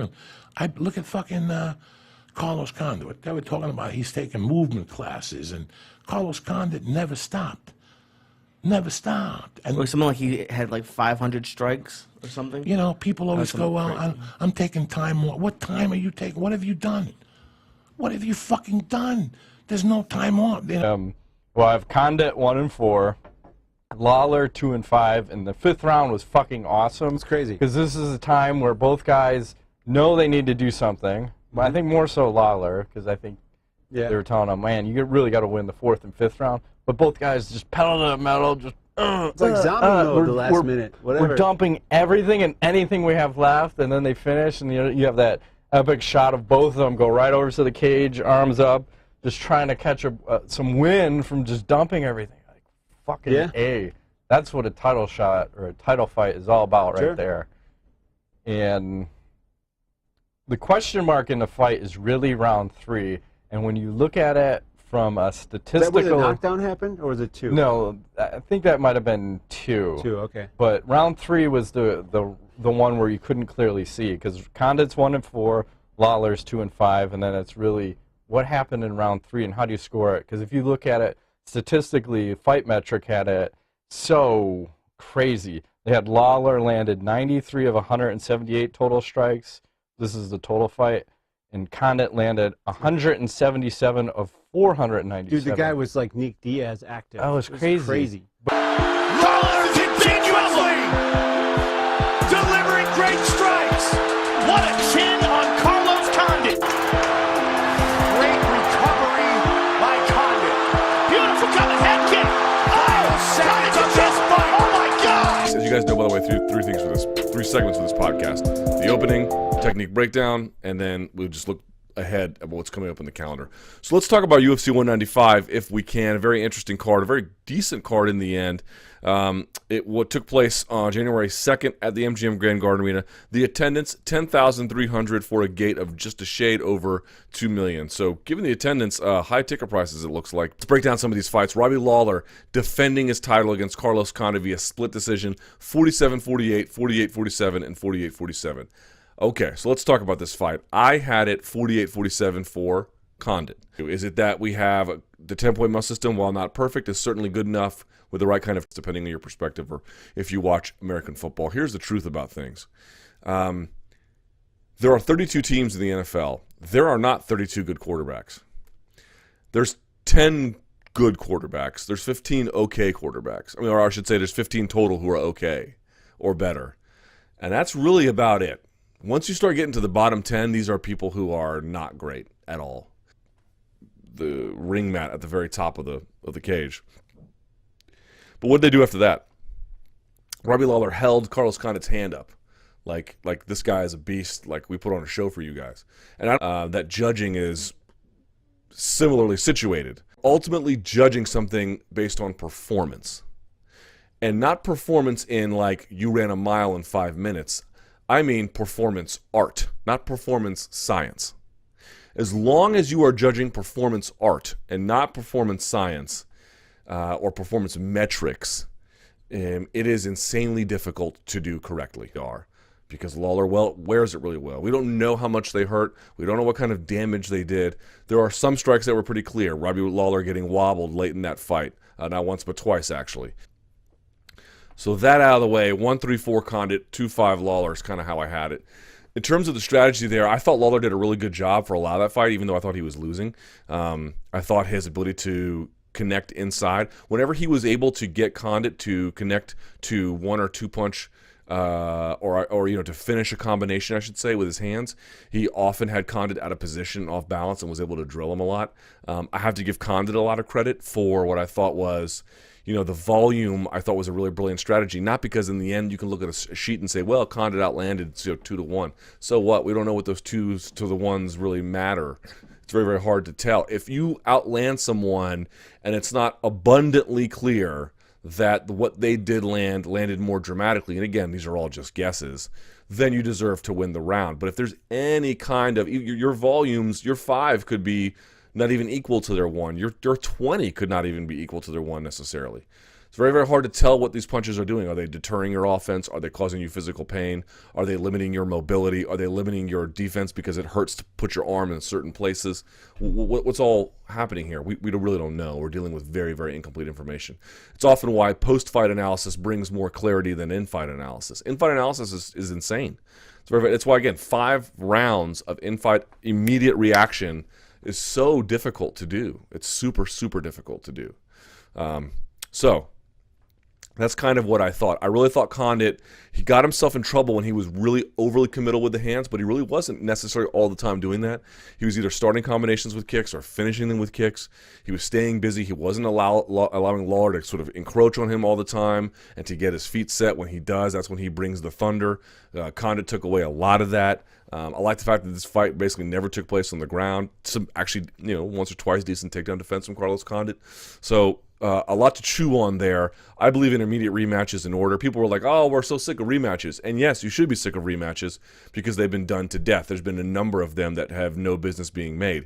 him. I look at fucking Carlos Condit. They were talking about he's taking movement classes, and Carlos Condit never stopped. Never stopped. And Or something like he had like 500 strikes or something. you know, people always That's go, "Well, crazy. I'm taking time more." What time are you taking? What have you done? What have you fucking done? There's no time off. You know? Well, I have Condit 1-4, Lawler 2-5, and the 5th round was fucking awesome. It's crazy because this is a time where both guys know they need to do something. But I think more so Lawler, because I think they were telling him, "Man, you really got to win the 4th and 5th round." But both guys just pedal to the metal, just. It's like zombie mode the last minute. Whatever. We're dumping everything and anything we have left, and then they finish, and you have that epic shot of both of them go right over to the cage, arms up, just trying to catch some wind from just dumping everything. Like, fucking A. That's what a title shot or a title fight is all about right there. And the question mark in the fight is really round 3, and when you look at it from a statistical... Is that where the knockdown happened, or was it 2? No, I think that might have been 2. 2, okay. But round 3 was the one where you couldn't clearly see, because Condit's 1-4, Lawler's 2-5, and then it's really what happened in round 3 and how do you score it? Because if you look at it statistically, Fight Metric had it so crazy. They had Lawler landed 93 of 178 total strikes. This is the total fight. And Condit landed 177 of 497. Dude, the guy was like Nick Diaz active. That was crazy. Lawler continuously delivering great strikes. What a chin on Carlos Condit. Great recovery by Condit. Beautiful coming head kick. Oh, Condit's a chest fight. Oh my God. As you guys know, by the way, 3 segments for this podcast: the opening, technique breakdown, and then we'll just look ahead at what's coming up in the calendar. So let's talk about UFC 195 if we can. A very interesting card, a very decent card in the end. What took place on January 2nd at the MGM Grand Garden Arena. The attendance, 10,300 for a gate of just a shade over 2 million. So given the attendance, high ticket prices it looks like. Let's break down some of these fights. Robbie Lawler defending his title against Carlos Condit via split decision, 47-48, 48-47, and 48-47. Okay, so let's talk about this fight. I had it 48-47 for Condit. Is it that we have the 10-point must system, while not perfect, is certainly good enough with the right kind of, depending on your perspective or if you watch American football. Here's the truth about things. There are 32 teams in the NFL. There are not 32 good quarterbacks. There's 10 good quarterbacks. There's 15 okay quarterbacks. I mean, or I should say there's 15 total who are okay or better. And that's really about it. Once you start getting to the bottom 10, these are people who are not great at all. The ring mat at the very top of the cage. But what did they do after that? Robbie Lawler held Carlos Condit's hand up. Like this guy is a beast, like we put on a show for you guys. And that judging is similarly situated. Ultimately judging something based on performance. And not performance in like you ran a mile in 5 minutes. I mean performance art, not performance science. As long as you are judging performance art and not performance science or performance metrics, it is insanely difficult to do correctly. Because Lawler wears it really well. We don't know how much they hurt. We don't know what kind of damage they did. There are some strikes that were pretty clear. Robbie Lawler getting wobbled late in that fight. Not once, but twice, actually. So that out of the way, 1-3-4 Condit, 2-5 Lawler is kind of how I had it. In terms of the strategy there, I thought Lawler did a really good job for a lot of that fight, even though I thought he was losing. I thought his ability to connect inside, whenever he was able to get Condit to connect to 1 or 2 punch, or to finish a combination, I should say, with his hands, he often had Condit out of position, off balance, and was able to drill him a lot. I have to give Condit a lot of credit for what I thought was, the volume. I thought was a really brilliant strategy. Not because in the end you can look at a sheet and say, well, Condit outlanded 2-1. So what? We don't know what those 2s to the 1s really matter. It's very, very hard to tell. If you outland someone and it's not abundantly clear that what they did landed more dramatically, and again, these are all just guesses, then you deserve to win the round. But if there's any kind of, your volumes, your 5 could be not even equal to their 1. Your 20 could not even be equal to their 1 necessarily. It's very, very hard to tell what these punches are doing. Are they deterring your offense? Are they causing you physical pain? Are they limiting your mobility? Are they limiting your defense because it hurts to put your arm in certain places? What's all happening here? We really don't know. We're dealing with very, very incomplete information. It's often why post-fight analysis brings more clarity than in-fight analysis. In-fight analysis is insane. It's why, again, 5 rounds of in-fight immediate reaction is so difficult to do. It's super, super difficult to do. So that's kind of what I thought. I really thought Condit, he got himself in trouble when he was really overly committal with the hands, but he really wasn't necessarily all the time doing that. He was either starting combinations with kicks or finishing them with kicks. He was staying busy. He wasn't allowing Lawler to sort of encroach on him all the time and to get his feet set. When he does, that's when he brings the thunder. Condit took away a lot of that. I like the fact that this fight basically never took place on the ground. Some actually, once or twice decent takedown defense from Carlos Condit. So a lot to chew on there. I believe intermediate rematches in order. People were like, oh, we're so sick of rematches. And yes, you should be sick of rematches because they've been done to death. There's been a number of them that have no business being made.